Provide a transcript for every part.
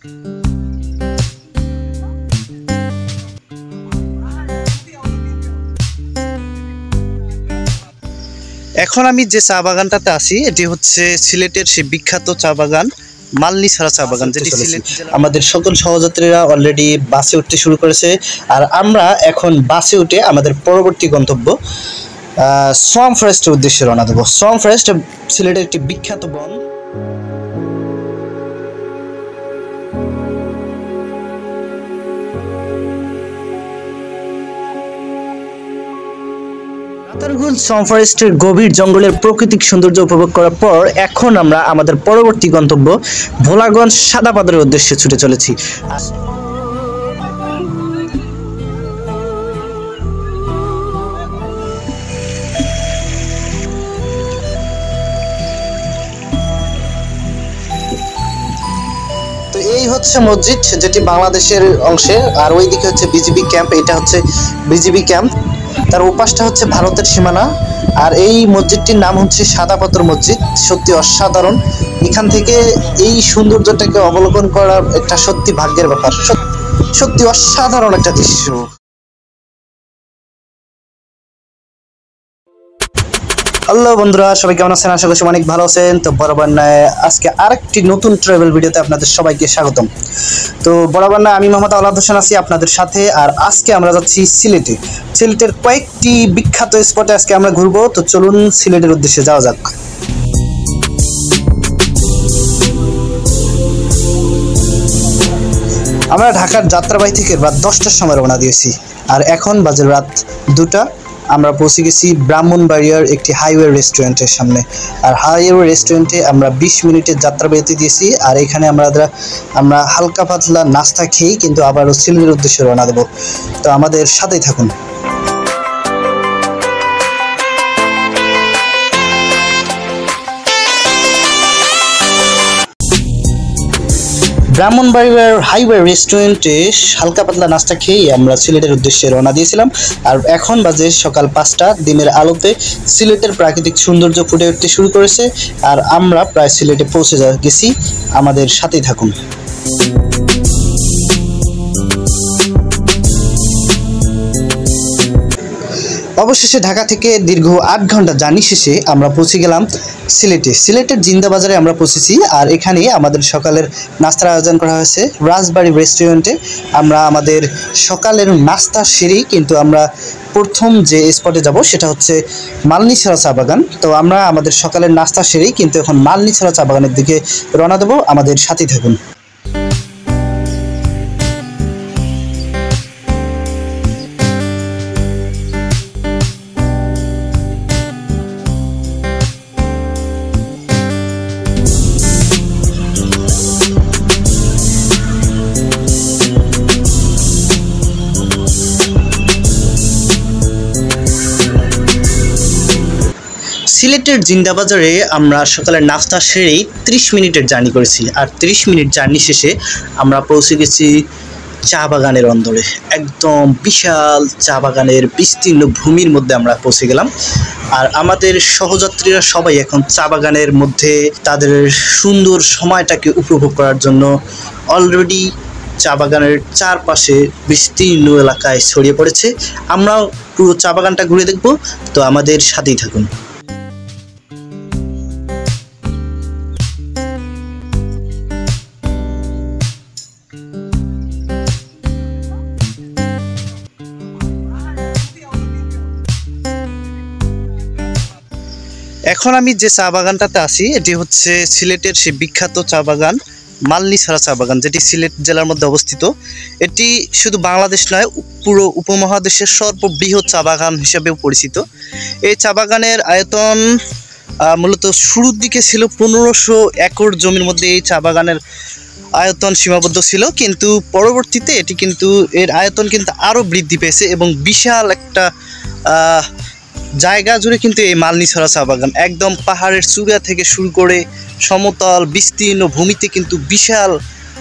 এখন আমি যে চা বাগানটাতে আছি এটি হচ্ছে সিলেটের সেই বিখ্যাত চা বাগান মালনীছড়া চা বাগান, যেটি সিলেট আমাদের সকল সহযাত্রীরা অলরেডি বাসে উঠতে শুরু করেছে। আর আমরা এখন বাসে উঠে আমাদের পরবর্তী গন্তব্য সোয়াম ফরেস্টের উদ্দেশ্যে রওনা দেবো। সোয়াম ফরেস্ট সিলেটের একটি বিখ্যাত বন। রাতারগুল সোয়াম ফরেস্টের গভীর জঙ্গলের প্রাকৃতিক সৌন্দর্য উপভোগ করার পর এখন আমরা আমাদের পরবর্তী গন্তব্য ভোলাগঞ্জ সাদা পাথরের উদ্দেশ্যে ছুটে চলেছি। তো এই হচ্ছে মসজিদ, যেটি বাংলাদেশের অংশে, আর ওইদিকে হচ্ছে বিজিবি ক্যাম্প। এটা হচ্ছে বিজিবি ক্যাম্প, তার ওপাশটা হচ্ছে ভারতের সীমানা। আর এই মসজিদটির নাম হচ্ছে সাদা পাথর মসজিদ। সত্যি অসাধারণ, এখান থেকে এই সৌন্দর্যটাকে অবলোকন করা একটা সত্যি ভাগ্যের ব্যাপার। সত্যি অসাধারণ একটা দৃশ্য। হ্যালো বন্ধুরা, সবাই কেমন আছেন? আশা করছি অনেক ভালো আছেন। তো বরাবর নয় আজকে আরেকটি নতুন ট্রাভেল ভিডিওতে আপনাদের সবাইকে স্বাগতম। তো বরাবর নয় আমি মোহাম্মদ আওলাদ হোসেন আছি আপনাদের সাথে। আর আজকে আমরা যাচ্ছি সিলেটে। সিলেটের কয়েকটি বিখ্যাত স্পটে আজকে আমরা ঘুরবো। তো চলুন সিলেটের উদ্দেশ্যে যাওয়া যাক। আমরা ঢাকার যাত্রাবাড়ি থেকে রাত 10টার সময় রওনা দিয়েছি, আর এখন বাজে রাত 2টা। আমরা পৌঁছে গেছি ব্রাহ্মণবাড়িয়ার একটি হাইওয়ে রেস্টুরেন্টের সামনে। আর হাইওয়ে রেস্টুরেন্টে আমরা 20 মিনিটের যাত্রা বিরতি দিয়েছি। আর এখানে আমরা হালকা পাতলা নাস্তা খেয়েই কিন্তু আবারও সিলেটের উদ্দেশ্যে রওনা দেবো। তো আমাদের সাথেই থাকুন। ব্রাহ্মণবাড়িয়ার হাইওয়ে রেস্টুরেন্টে হালকা পাতলা নাস্তা খেয়েই আমরা সিলেটের উদ্দেশ্যে রওনা দিয়েছিলাম। আর এখন বাজে সকাল 5টা। দিনের আলোতে সিলেটের প্রাকৃতিক সৌন্দর্য ফুটে উঠতে শুরু করেছে। আর আমরা প্রায় সিলেটে পৌঁছে গেছি। আমাদের সাথেই থাকুন। অবশেষে ঢাকা থেকে দীর্ঘ 8 ঘন্টা জার্নি শেষে আমরা পৌঁছে গেলাম সিলেটে। সিলেটের জিন্দা বাজারে আমরা পৌঁছেছি। আর এখানে আমাদের সকালের নাস্তার আয়োজন করা হয়েছে রাজবাড়ি রেস্টুরেন্টে। আমরা আমাদের সকালের নাস্তা সেরেই কিন্তু আমরা প্রথম যে স্পটে যাব সেটা হচ্ছে মালনীছড়া চা বাগান। তো আমরা আমাদের সকালের নাস্তা সেরেই কিন্তু এখন মালনীছড়া চা বাগানের দিকে রওনা দেবো। আমাদের সাথেই থাকুন। সিলেটের জিন্দাবাজারে আমরা সকালের নাস্তা সেরেই 30 মিনিটের জার্নি করেছি। আর 30 মিনিট জার্নি শেষে আমরা পৌঁছে গেছি চা বাগানের অন্দরে। একদম বিশাল চা বাগানের বিস্তীর্ণ ভূমির মধ্যে আমরা পৌঁছে গেলাম। আর আমাদের সহযাত্রীরা সবাই এখন চা বাগানের মধ্যে তাদের সুন্দর সময়টাকে উপভোগ করার জন্য অলরেডি চা বাগানের চারপাশে বিস্তীর্ণ এলাকায় ছড়িয়ে পড়েছে। আমরাও পুরো চা বাগানটা ঘুরে দেখব। তো আমাদের সাথেই থাকুন। এখন আমি যে চা বাগানটাতে আছি এটি হচ্ছে সিলেটের সেই বিখ্যাত চা বাগান মালনীছড়া চা বাগান, যেটি সিলেট জেলার মধ্যে অবস্থিত। এটি শুধু বাংলাদেশ নয়, পুরো উপমহাদেশের সর্ববৃহৎ চা বাগান হিসেবেও পরিচিত। এই চা বাগানের আয়তন মূলত শুরুর দিকে ছিল 1500 একর জমির মধ্যে এই চা বাগানের আয়তন সীমাবদ্ধ ছিল, কিন্তু পরবর্তীতে এর আয়তন কিন্তু আরও বৃদ্ধি পেয়েছে এবং বিশাল একটা জায়গা জুড়ে কিন্তু এই মালনীছড়া চা বাগান একদম পাহাড়ের চূড়া থেকে শুরু করে সমতল বিস্তীর্ণ ভূমিতে কিন্তু বিশাল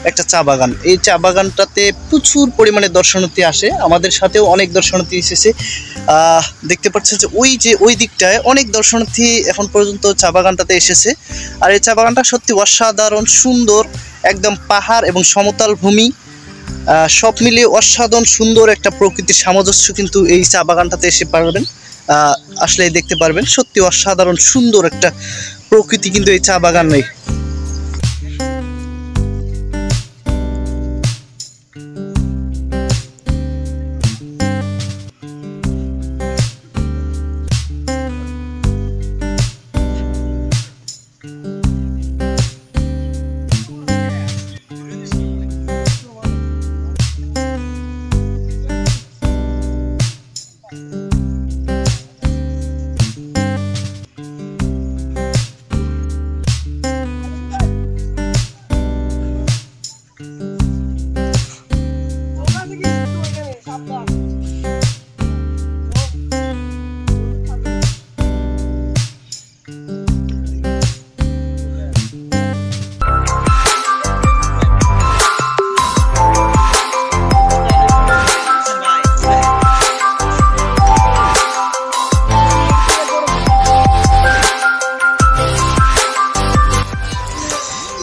একটা চা বাগান। এই চা বাগানটাতে প্রচুর পরিমাণে দর্শনার্থী আসে। আমাদের সাথেও অনেক দর্শনার্থী এসেছে। দেখতে পাচ্ছেন যে ওই দিকটায় অনেক দর্শনার্থী এখন পর্যন্ত চা বাগানটাতে এসেছে। আর এই চা বাগানটা সত্যি অসাধারণ সুন্দর একদম পাহাড় এবং সমতল ভূমি সব মিলিয়ে অসাধারণ সুন্দর একটা প্রকৃতির সামঞ্জস্য কিন্তু এই চা বাগানটাতে এসে পারবেন, আসলে দেখতে পারবেন। সত্যি অসাধারণ সুন্দর একটা প্রকৃতি কিন্তু এই চা বাগানে।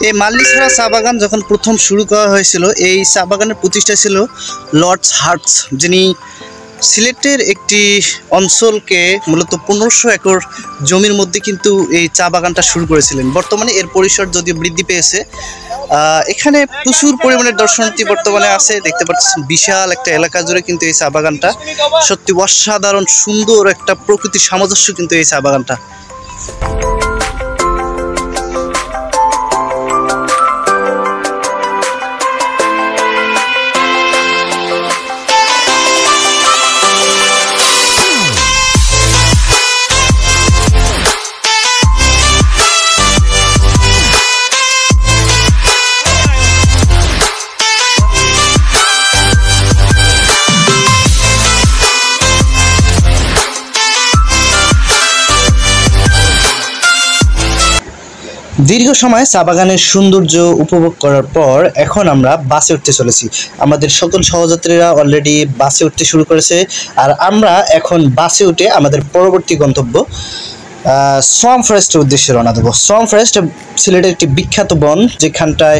এই মাল্লিছড়া চা বাগান যখন প্রথম শুরু করা হয়েছিল, এই চা বাগানের প্রতিষ্ঠা ছিল লর্ডস হার্টস, যিনি সিলেটের একটি অঞ্চলকে মূলত 1500 একর জমির মধ্যে কিন্তু এই চা বাগানটা শুরু করেছিলেন। বর্তমানে এর পরিসর যদিও বৃদ্ধি পেয়েছে, এখানে প্রচুর পরিমাণে দর্শনার্থী বর্তমানে আছে, দেখতে পাচ্ছেন বিশাল একটা এলাকা জুড়ে কিন্তু এই চা বাগানটা। সত্যি অসাধারণ সুন্দর একটা প্রকৃতির সামঞ্জস্য কিন্তু এই চা বাগানটা। দীর্ঘ সময় চা বাগানের সৌন্দর্য উপভোগ করার পর এখন আমরা বাসে উঠতে চলেছি। আমাদের সকল সহযাত্রীরা অলরেডি বাসে উঠতে শুরু করেছে, আর আমরা এখন বাসে উঠে আমাদের পরবর্তী গন্তব্য সোয়াম ফরেস্টের উদ্দেশ্যে রওনা দেবো। সোয়াম ফরেস্ট সিলেটের একটি বিখ্যাত বন, যেখানটায়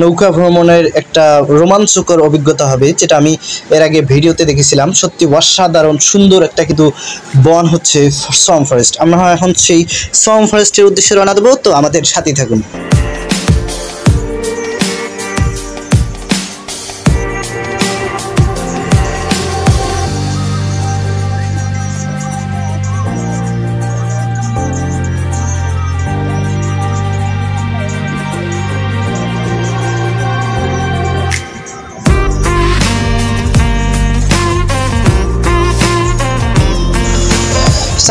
নৌকা ভ্রমণের একটা রোমাঞ্চকর অভিজ্ঞতা হবে, যেটা আমি এর আগে ভিডিওতে দেখেছিলাম। সত্যি অসাধারণ সুন্দর একটা কিন্তু বন হচ্ছে সোয়াম ফরেস্ট। আমরা এখন সেই সোয়াম ফরেস্টের উদ্দেশ্যে রওনা দেবো, তো আমাদের সাথেই থাকুন।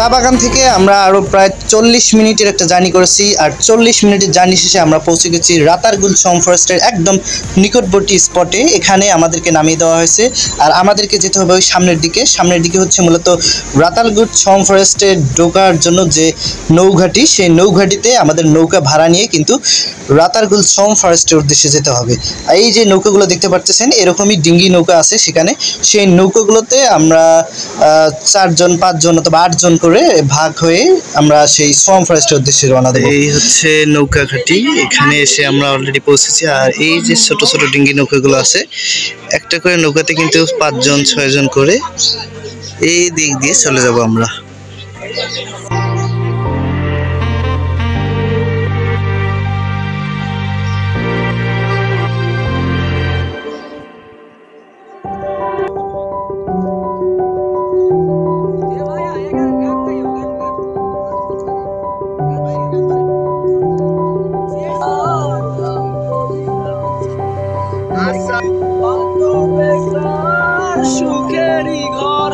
চা বাগান থেকে আমরা আরও প্রায় 40 মিনিটের একটা জার্নি করেছি, আর 40 মিনিটের জার্নি শেষে আমরা পৌঁছে গেছি রাতারগুল সোয়াম ফরেস্টের একদম নিকটবর্তী স্পটে। এখানে আমাদেরকে নামিয়ে দেওয়া হয়েছে, আর আমাদেরকে যেতে হবে ওই সামনের দিকে হচ্ছে মূলত রাতারগুল সোয়াম ফরেস্টে ঢোকার জন্য যে নৌঘাটি, সেই নৌঘাটিতে আমাদের নৌকা ভাড়া নিয়ে কিন্তু রাতারগুল সোয়াম ফরেস্টের উদ্দেশ্যে যেতে হবে। এই যে নৌকাগুলো দেখতে পাচ্ছেন, এরকমই ডিঙ্গি নৌকা আছে সেখানে, সেই নৌকাগুলোতে আমরা 4 জন 5 জন অথবা 8 জন করে ভাগ হয়ে আমরা সেই সোয়াম ফরেস্টের উদ্দেশ্যে রওনা দেব। এই হচ্ছে নৌকা ঘাটি, এখানে এসে আমরা অলরেডি পৌঁছেছি। আর এই যে ছোট ছোট ডিঙ্গি নৌকাগুলো আছে, একটা করে নৌকাতে কিন্তু 5 জন 6 জন করে এই দিক দিয়ে চলে যাব আমরা। সুখেরই ঘর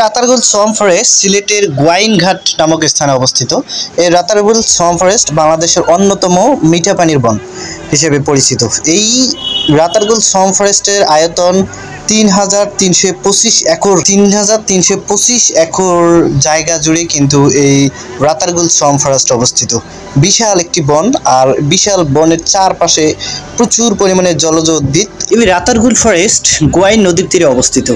রাতারগুল সোয়াম ফরেস্ট সিলেটের গোয়াইনঘাট নামক স্থানে অবস্থিত। এই রাতারগুল সোয়াম ফরেস্ট বাংলাদেশের অন্যতম মিঠা পানির বন হিসেবে পরিচিত। এই রাতারগুল সোয়াম ফরেস্টের আয়তন ৩৩২৫ একর জায়গা জুড়ে কিন্তু এই রাতারগুল সোয়াম ফরেস্ট অবস্থিত। বিশাল একটি বন, আর বিশাল বনের চারপাশে প্রচুর পরিমাণে জলজ উদ্ভিদ। এই রাতারগুল ফরেস্ট গোয়াইন নদীর তীরে অবস্থিত।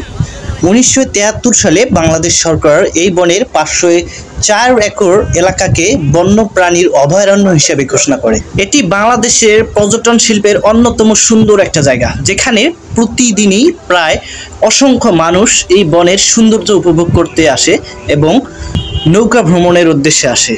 1973 সালে বাংলাদেশ সরকার এই বনের 504 একর এলাকাকে বন্যপ্রাণীর অভয়ারণ্য হিসেবে ঘোষণা করে। এটি বাংলাদেশের পর্যটন শিল্পের অন্যতম সুন্দর একটা জায়গা, যেখানে প্রতিদিনই প্রায় অসংখ্য মানুষ এই বনের সৌন্দর্য উপভোগ করতে আসে এবং নৌকা ভ্রমণের উদ্দেশ্যে আসে।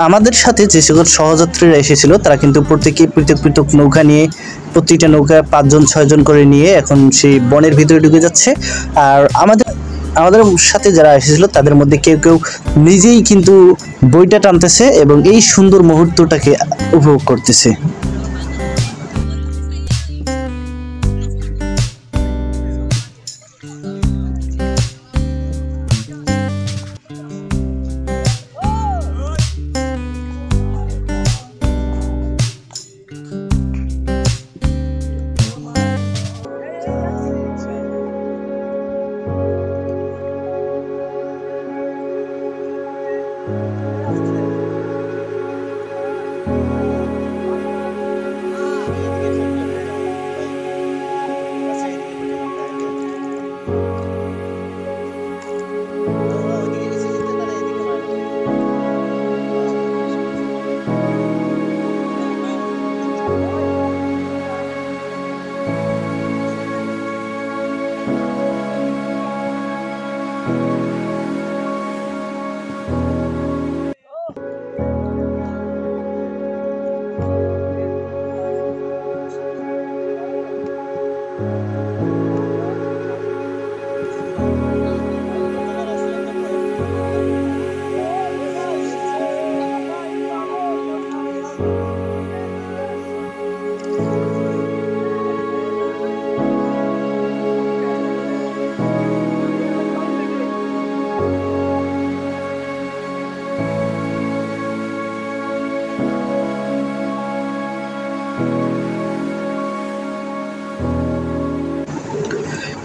আমাদের সাথে যে সকল সহযাত্রীরা এসেছিল তারা কিন্তু প্রত্যেকে পৃথক পৃথক নৌকা নিয়ে, প্রতিটা নৌকা 5-6 জন করে নিয়ে এখন সেই বনের ভিতরে ঢুকে যাচ্ছে। আর আমাদের সাথে যারা এসেছিল তাদের মধ্যে কেউ কেউ নিজেই কিন্তু বইটা টানতেছে এবং এই সুন্দর মুহূর্তটাকে উপভোগ করতেছে।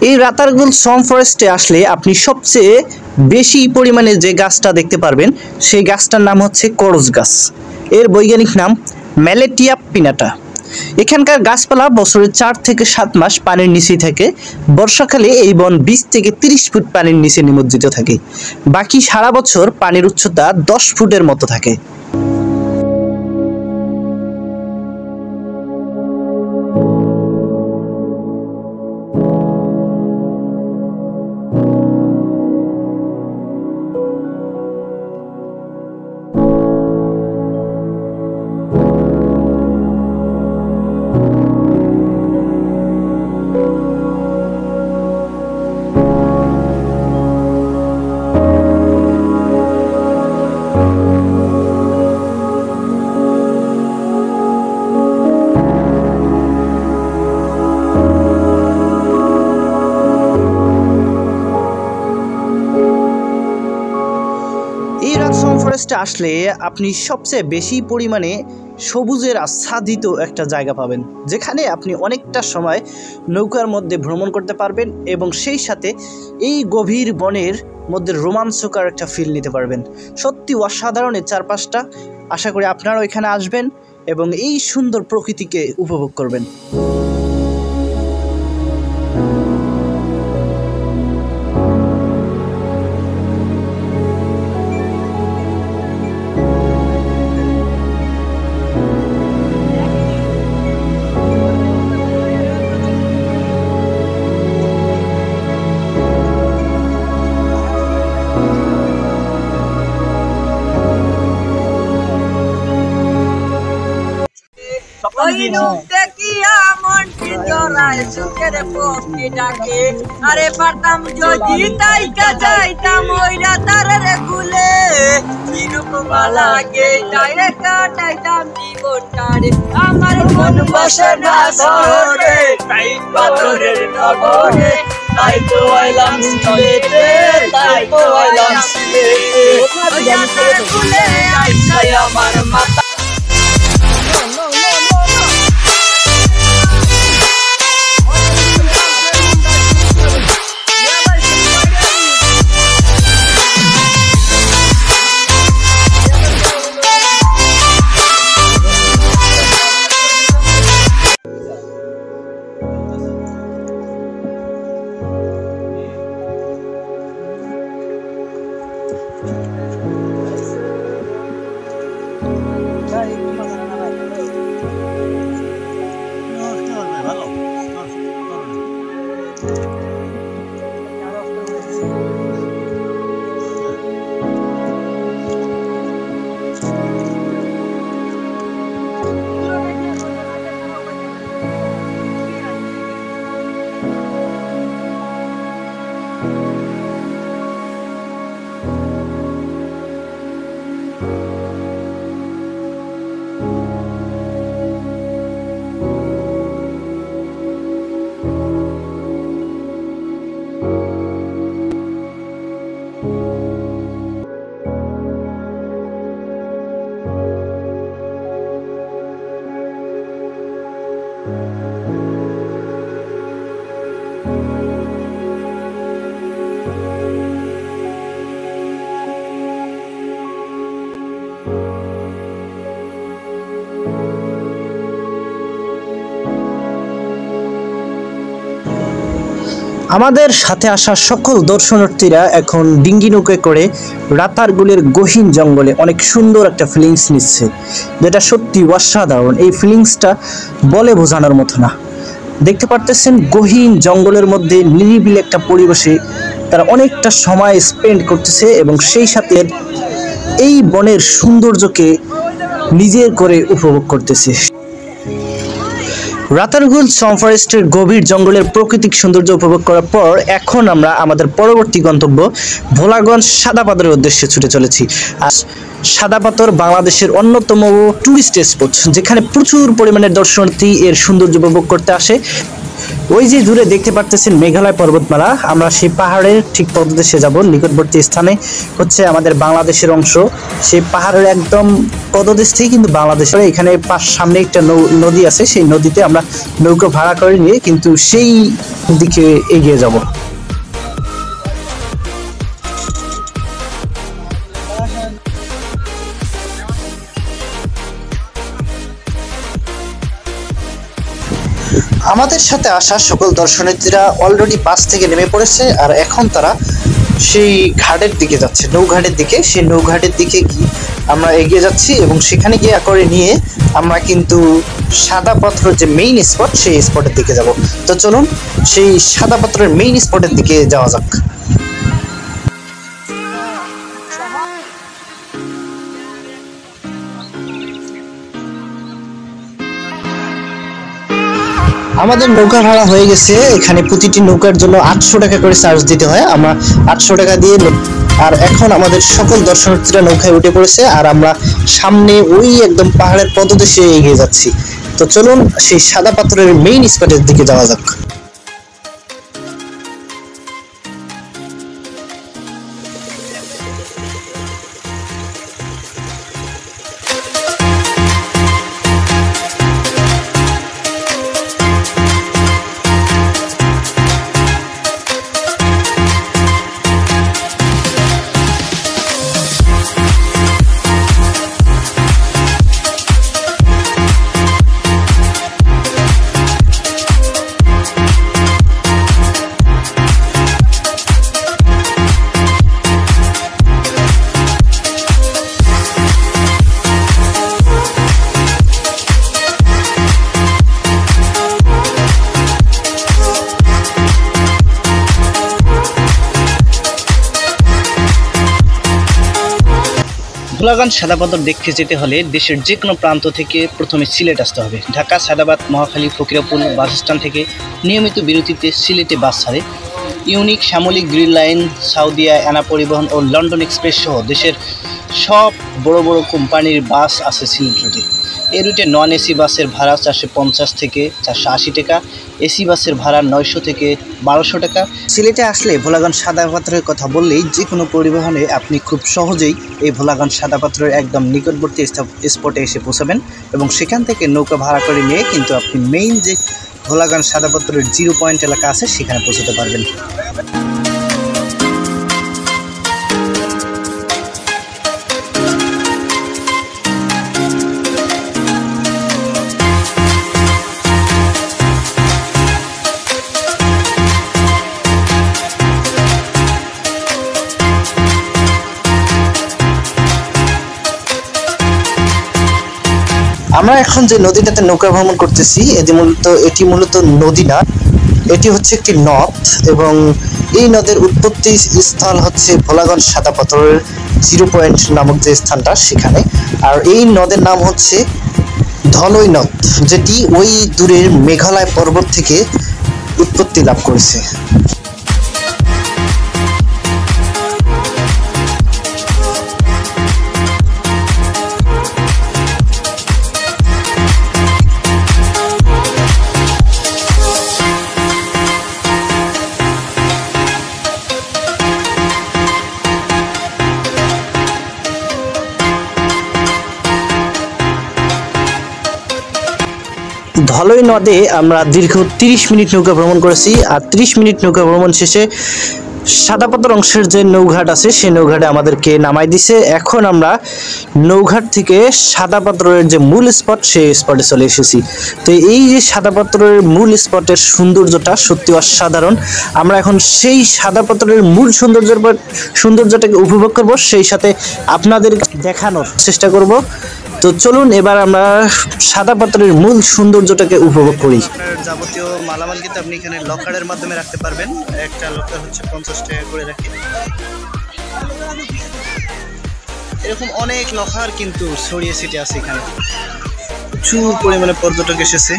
এই রাতারগুল সোয়াম ফরেস্টে আসলে আপনি সবচেয়ে বেশি পরিমাণে যে গাছটা দেখতে পারবেন সেই গাছটার নাম হচ্ছে করজ গাছ। এর বৈজ্ঞানিক নাম ম্যালেটিয়া পিনাটা। এখানকার গাছপালা বছরের 4 থেকে 7 মাস পানির নিচেই থাকে। বর্ষাকালে এই বন 20 থেকে 30 ফুট পানির নিচে নিমজ্জিত থাকে। বাকি সারা বছর পানির উচ্চতা 10 ফুটের মতো থাকে। ফরেস্টে আসলে আপনি সবচেয়ে বেশি পরিমাণে সবুজের আচ্ছাদিত একটা জায়গা পাবেন, যেখানে আপনি অনেকটা সময় নৌকার মধ্যে ভ্রমণ করতে পারবেন এবং সেই সাথে এই গভীর বনের মধ্যে রোমাঞ্চকর একটা ফিল নিতে পারবেন। সত্যি অসাধারণ এই চারপাশটা। আশা করি আপনারাও এখানে আসবেন এবং এই সুন্দর প্রকৃতিকে উপভোগ করবেন। আরে পারতাম যদি তাইকা যাইতাম ওইরা তারে খুলে কিরকম লাগে তাইরে কাটাইতাম জীবনটারে। আমার মন বসে না শহরে তাই পাথরের নগরে, তাই তো আইলাম সিলেটে, তাই তো আইলাম সিলেটে খুলে আইসাই আমার মাথা। আমাদের সাথে আসা সকল দর্শনার্থীরা এখন ডিঙ্গি নৌকায় করে রাতারগুলের গহীন জঙ্গলে অনেক সুন্দর একটা ফিলিংস নিচ্ছে, যেটা সত্যি অসাধারণ। এই ফিলিংসটা বলে বোঝানোর মতো না। দেখতে পারতেছেন গহীন জঙ্গলের মধ্যে নিরিবিলি একটা পরিবেশে তারা অনেকটা সময় স্পেন্ড করতেছে এবং সেই সাথে এই বনের সৌন্দর্যকে নিজের করে উপভোগ করতেছে। রাতারগুল সোয়াম্প ফরেস্টের গভীর জঙ্গলের প্রাকৃতিক সৌন্দর্য উপভোগ করার পর এখন আমরা আমাদের পরবর্তী গন্তব্য ভোলাগঞ্জ সাদা পাথরের উদ্দেশ্যে ছুটে চলেছি। আর সাদা পাথর বাংলাদেশের অন্যতম টুরিস্ট স্পট, যেখানে প্রচুর পরিমাণে দর্শনার্থী এর সৌন্দর্য উপভোগ করতে আসে। ওই যে দূরে দেখতে পারতেছেন মেঘালয় পর্বতমালা, আমরা সেই পাহাড়ের ঠিক পদদেশে যাব। নিকটবর্তী স্থানে হচ্ছে আমাদের বাংলাদেশের অংশ। সেই পাহাড়ের একদম পদদেশ থেকে কিন্তু বাংলাদেশের এখানে সামনে একটা নদী আছে, সেই নদীতে আমরা নৌকা ভাড়া করে নিয়ে কিন্তু সেই দিকে এগিয়ে যাব। আমাদের সাথে আসা সকল দর্শনার্থীরা অলরেডি বাস থেকে নেমে পড়েছে আর এখন তারা সেই ঘাটের দিকে যাচ্ছে, নৌঘাটের দিকে। সেই নৌঘাটের দিকে আমরা এগিয়ে যাচ্ছি এবং সেখানে গিয়ে করে নিয়ে আমরা কিন্তু সাদা পাথরের যে মেইন স্পট সেই স্পটের দিকে যাব। তো চলুন সেই সাদা পাথরের মেইন স্পটের দিকে যাওয়া যাক। আমাদের নৌকা ভাড়া হয়ে গেছে। এখানে প্রতিটি নৌকার জন্য 800 টাকা করে চার্জ দিতে হয়। আমরা 800 টাকা দিয়ে আর এখন আমাদের সকল দর্শনার্থীরা নৌকায় উঠে পড়েছে আর আমরা সামনে ওই একদম পাহাড়ের পদদেশে এগিয়ে যাচ্ছি। তো চলুন সেই সাদা পাথরের মেইন স্পটের দিকে যাওয়া যাক। ভোলাগঞ্জ সাদা পাথর দেখতে যেতে হলে দেশের যে কোনো প্রান্ত থেকে প্রথমে সিলেট আসতে হবে। ঢাকা, সাদাবাদ, মহাখালী, ফকিরাপুর বাস স্ট্যান্ড থেকে নিয়মিত বিরতিতে সিলেটে বাস ছাড়ে। ইউনিক, সামরিক, গ্রিন লাইন, সাউদিয়া, অ্যানা পরিবহন ও লন্ডন এক্সপ্রেস সহ দেশের সব বড় বড় কোম্পানির বাস আছে সিলেট রুটে। এই রুটে নন এসি বাসের ভাড়া 450 থেকে 480 টাকা, এসি বাসের ভাড়া 900 থেকে 1200 টাকা। সিলেটে আসলে ভোলাগঞ্জ সাদা পাথরের কথা বললেই যে কোনো পরিবহনে আপনি খুব সহজেই এই ভোলাগঞ্জ সাদা পাথরের একদম নিকটবর্তী স্পটে এসে পৌঁছাবেন এবং সেখান থেকে নৌকা ভাড়া করে নিয়ে কিন্তু আপনি মেইন যে ভোলাগঞ্জ সাদা পাথরের 0 পয়েন্ট এলাকা আছে সেখানে পৌঁছাতে পারবেন। আমরা এখন যে নদীটাতে নৌকা ভ্রমণ করতেছি এটি মূলত নদী না, এটি হচ্ছে একটি নদ এবং এই নদের উৎপত্তি স্থল হচ্ছে ভোলাগঞ্জ সাদা পাথরের 0 পয়েন্ট নামক যে স্থানটা সেখানে। আর এই নদের নাম হচ্ছে ধলই নদ, যেটি ওই দূরের মেঘালয় পর্বত থেকে উৎপত্তি লাভ করেছে। ধলই নদে আমরা দীর্ঘ 30 মিনিট নৌকা ভ্রমণ করেছি। আর 30 মিনিট নৌকা ভ্রমণ শেষে সাদা পাথর অংশের যে নৌঘাট আছে সেই নৌঘাটে আমাদেরকে নামাই দিছে। এখন আমরা নৌঘাট থেকে সাদা পাথরের যে মূল স্পট সেই স্পটে চলে এসেছি। তো এই যে সাদা পাথরের মূল স্পটের সৌন্দর্যটা সত্যি অসাধারণ। আমরা এখন সেই সাদা পাথরের মূল সৌন্দর্যটাকে উপভোগ করব, সেই সাথে আপনাদের দেখানোর চেষ্টা করব। তো চলুন এবার আমরা সাদা পাথরের মূল সৌন্দর্যটাকে উপভোগ করি। যাবতীয় মালামাল কিন্তু আপনি এখানে লকারের মাধ্যমে রাখতে পারবেন। একটা লকার হচ্ছে 50 টাকা করে রাখে। এরকম অনেক লকার কিন্তু ছড়িয়ে ছিটিয়ে আছে এখানে। প্রচুর পরিমাণে পর্যটক এসেছে।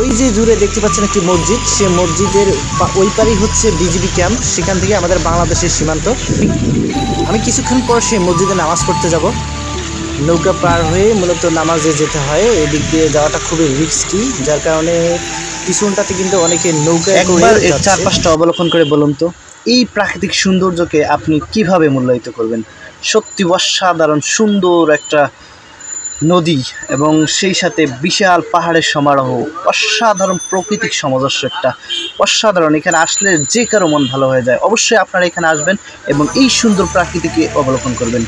ওই যে দূরে দেখতে পাচ্ছেন একটি মসজিদ, সে মসজিদের ওই পারেই হচ্ছে বিজিবি ক্যাম্প, সেখান থেকে আমাদের বাংলাদেশের সীমান্ত। আমি কিছুক্ষণ পর সেই মসজিদে নামাজ পড়তে যাব। নৌকা পার হয়ে মূলত নামাজে যেতে হয়, এদিক দিয়ে যাওয়াটা খুবই রিস্কি, যার কারণে পিছনটাতে কিন্তু অনেকে নৌকা একবার এর চারপাশটা অবলোকন করে বলুন তো এই প্রাকৃতিক সৌন্দর্যকে আপনি কিভাবে মূল্যায়িত করবেন। সত্যি অসাধারণ সুন্দর একটা নদী এবং সেই সাথে বিশাল পাহাড়ের সমারোহ, অসাধারণ প্রাকৃতিক সামঞ্জস্য, একটা অসাধারণ। এখানে আসলে যে কারো মন ভালো হয়ে যায়। অবশ্যই আপনারা এখানে আসবেন এবং এই সুন্দর প্রাকৃতিকে অবলোকন করবেন।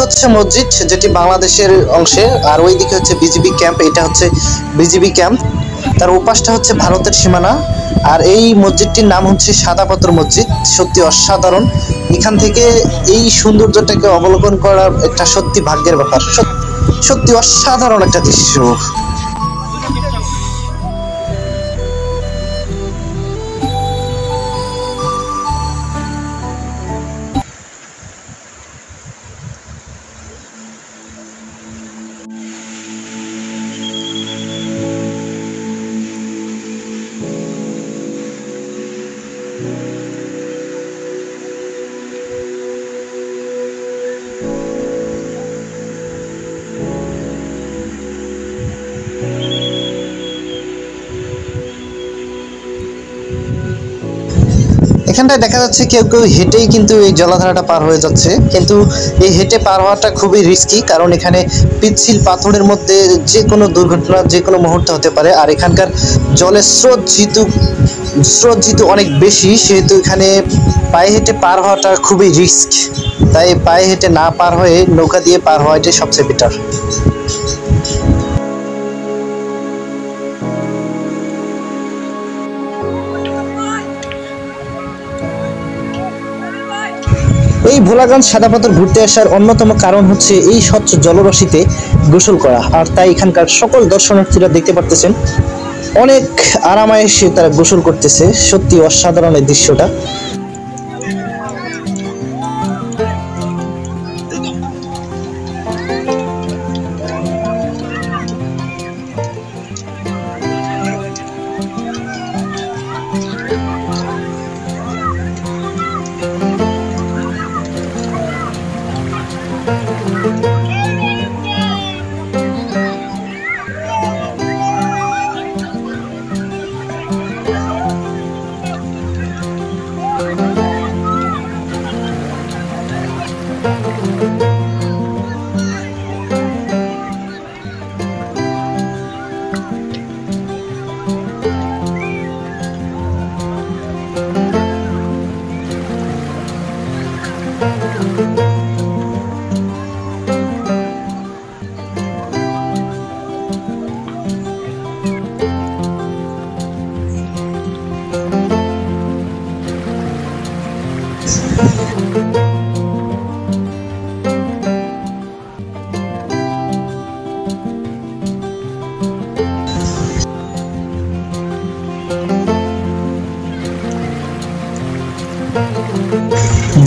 হচ্ছে মসজিদ যেটি বাংলাদেশের অংশে, আর ওইদিকে হচ্ছে বিজিবি ক্যাম্প। এটা হচ্ছে বিজিবি ক্যাম্প, তার ওপাশটা হচ্ছে ভারতের সীমানা। আর এই মসজিদটির নাম হচ্ছে সাদা পাথর মসজিদ। সত্যি অসাধারণ, এখান থেকে এই সৌন্দর্যটাকে অবলোকন করা একটা সত্যি ভাগ্যের ব্যাপার। সত্যি অসাধারণ একটা দৃশ্য। এখানটায় দেখা যাচ্ছে কেউ কেউ হেঁটেই কিন্তু এই জলাধারাটা পার হয়ে যাচ্ছে, কিন্তু এই হেঁটে পার হওয়াটা খুবই রিস্কি, কারণ এখানে পিচ্ছিল পাথরের মধ্যে যে কোনো দুর্ঘটনা যে কোনো মুহূর্তে হতে পারে। আর এখানকার জলের স্রোত যেহেতু অনেক বেশি, সেহেতু এখানে পায়ে হেঁটে পার হওয়াটা খুবই রিস্ক। তাই পায়ে হেঁটে না পার হয়ে নৌকা দিয়ে পার হওয়াটাই সবচেয়ে বেটার। এই ভোলাগঞ্জ সাদা পাথর ঘুরতে আসার অন্যতম কারণ হচ্ছে এই স্বচ্ছ জলরাশিতে গোসল করা। আর তাই এখানকার সকল দর্শনার্থীরা দেখতে পারতেছেন অনেক আরামায়েশে তারা গোসল করতেছে। সত্যি অসাধারণ এই দৃশ্যটা।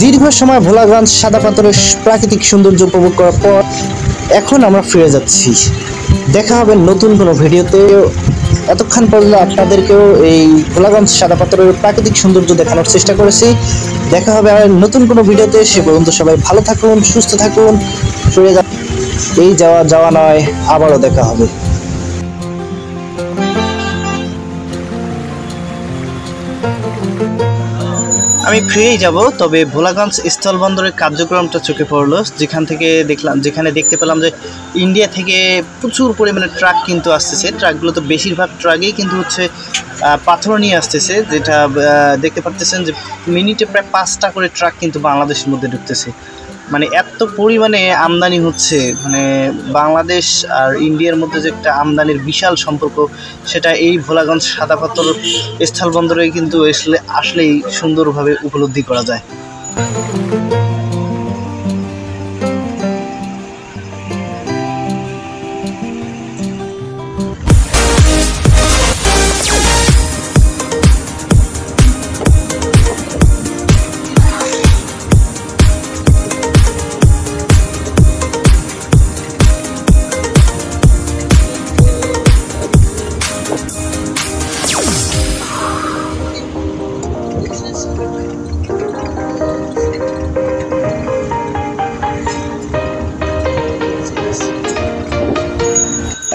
দীর্ঘ সময় ভোলাগঞ্জ সাদা পাথরের প্রাকৃতিক সৌন্দর্য উপভোগ করার পর এখন আমরা ফিরে যাচ্ছি। দেখা হবে নতুন কোনো ভিডিওতে। এতক্ষণ পর্যন্ত আপনাদেরকেও এই ভোলাগঞ্জ সাদা পাথরের প্রাকৃতিক সৌন্দর্য দেখানোর চেষ্টা করেছি। দেখা হবে আর নতুন কোনো ভিডিওতে। সে পর্যন্ত সবাই ভালো থাকুন, সুস্থ থাকুন। ফিরে যা, এই যাওয়া নয়, আবারও দেখা হবে। আমি ফিরেই যাব, তবে ভোলাগঞ্জ স্থলবন্দরের কার্যক্রমটা চোখে পড়লো, যেখানে দেখতে পেলাম যে ইন্ডিয়া থেকে প্রচুর পরিমাণে ট্রাক কিন্তু আসতেছে। ট্রাকগুলো তো বেশিরভাগ ট্রাকেই কিন্তু হচ্ছে পাথর নিয়ে আসতেছে, যেটা দেখতে পারতেছেন যে মিনিটে প্রায় 5টা করে ট্রাক কিন্তু বাংলাদেশের মধ্যে ঢুকতেছে। মানে এত পরিমাণে আমদানি হচ্ছে, মানে বাংলাদেশ আর ইন্ডিয়ার মধ্যে যে একটা আমদানির বিশাল সম্পর্ক, সেটা এই ভোলাগঞ্জ সাদা পাথর স্থলবন্দরে কিন্তু আসলেই সুন্দরভাবে উপলব্ধি করা যায়।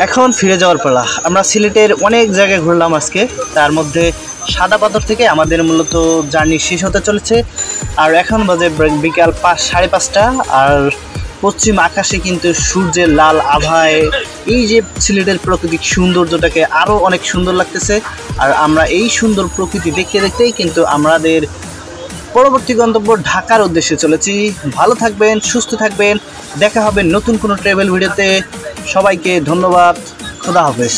এখন ফিরে যাওয়ার পালা। আমরা সিলেটের অনেক জায়গায় ঘুরলাম আজকে, তার মধ্যে সাদা পাথর থেকে আমাদের মূলত জার্নি শেষ হতে চলেছে। আর এখন বাজে বিকাল 5:30, আর পশ্চিম আকাশে কিন্তু সূর্যের লাল আভায় এই যে সিলেটের প্রাকৃতিক সৌন্দর্যটাকে আরও অনেক সুন্দর লাগতেছে। আর আমরা এই সুন্দর প্রকৃতি দেখতে দেখতেই কিন্তু আমাদের পরবর্তী গন্তব্য ঢাকার উদ্দেশ্যে চলেছি। ভালো থাকবেন, সুস্থ থাকবেন, দেখা হবে নতুন কোনো ট্রাভেল ভিডিওতে। সবাইকে ধন্যবাদ, খোদা হাফেজ।